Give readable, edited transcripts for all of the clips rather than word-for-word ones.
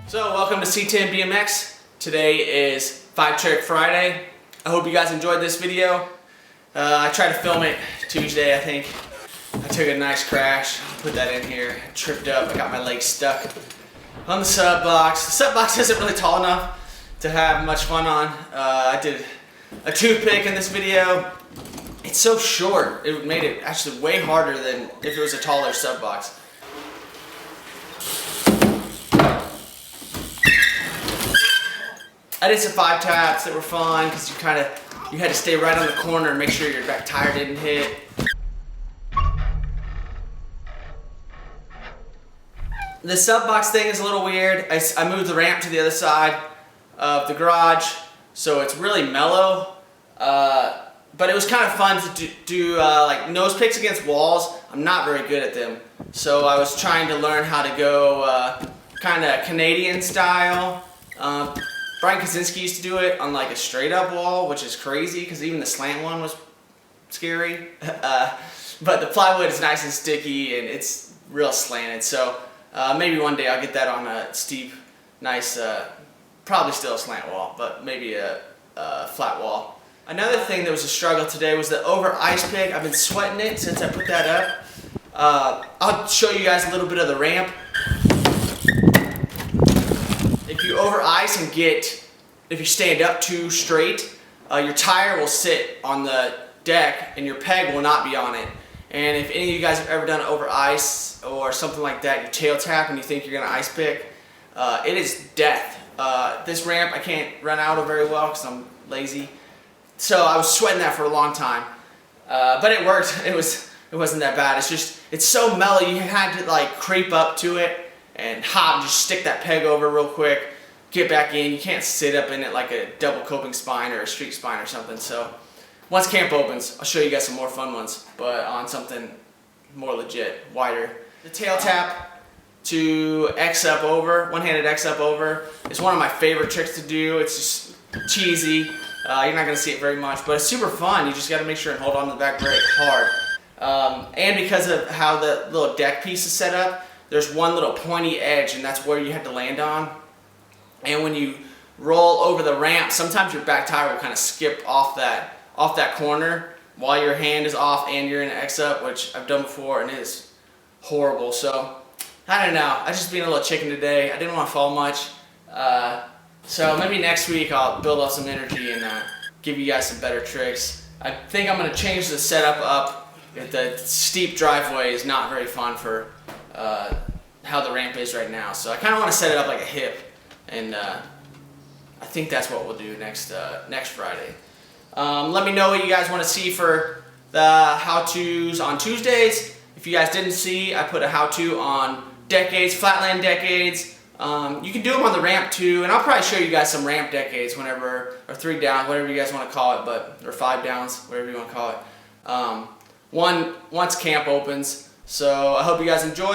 So welcome to C10 Bmx. Today is Trick Friday. I hope you guys enjoyed this video. I tried to film it Tuesday, I think. I took a nice crash, put that in here, tripped up, I got my leg stuck on the sub box. The sub box isn't really tall enough to have much fun on. I did a toothpick in this video. It's so short, it made it actually way harder than if it was a taller sub box. I did some 5 taps that were fun because you had to stay right on the corner and make sure your back tire didn't hit. The sub box thing is a little weird. I moved the ramp to the other side of the garage, so it's really mellow. But it was kind of fun to do like nose picks against walls. I'm not very good at them, so I was trying to learn how to go kind of Canadian style. Brian Kaczynski used to do it on like a straight up wall, which is crazy because even the slant one was scary. But the plywood is nice and sticky and it's real slanted, so maybe one day I'll get that on a steep, nice, probably still a slant wall, but maybe a flat wall. Another thing that was a struggle today was the over ice pick. I've been sweating it since I put that up. I'll show you guys a little bit of the ramp. If you over ice and if you stand up too straight, your tire will sit on the deck and your peg will not be on it. And if any of you guys have ever done over ice or something like that, you tail tap and you think you're gonna ice pick, it is death. This ramp I can't run out of very well because I'm lazy. So I was sweating that for a long time, but it worked. It wasn't that bad. It's so mellow. You had to like creep up to it and hop, just stick that peg over real quick, get back in. You can't sit up in it like a double coping spine or a street spine or something. So once camp opens, I'll show you guys some more fun ones, but on something more legit, wider. The tail tap to X up over, one-handed X up over, is one of my favorite tricks to do. It's just cheesy. You're not gonna see it very much, but it's super fun. You just gotta make sure and hold on to the back brake hard. And because of how the little deck piece is set up, there's one little pointy edge and that's where you have to land on. And when you roll over the ramp, sometimes your back tire will kind of skip off that corner while your hand is off and you're in an X up, which I've done before and it is horrible. So I don't know, I just being a little chicken today. I didn't want to fall much. So maybe next week I'll build up some energy and give you guys some better tricks. I think I'm going to change the setup up. The steep driveway is not very fun for how the ramp is right now. So I kind of want to set it up like a hip, and I think that's what we'll do next Friday. Let me know what you guys want to see for the how-tos on Tuesdays. If you guys didn't see, I put a how-to on decades, flatland decades. You can do them on the ramp too, and I'll probably show you guys some ramp decades whenever, or 3 down, whatever you guys want to call it, or 5 downs, whatever you want to call it. Once camp opens. So I hope you guys enjoy.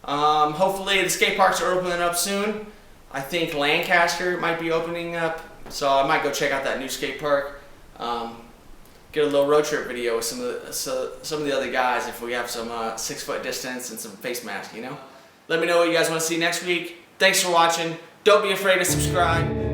Hopefully the skate parks are opening up soon. I think Lancaster might be opening up, so I might go check out that new skate park. Get a little road trip video with some of the other guys if we have some 6-foot distance and some face mask, you know? Let me know what you guys want to see next week. Thanks for watching. Don't be afraid to subscribe.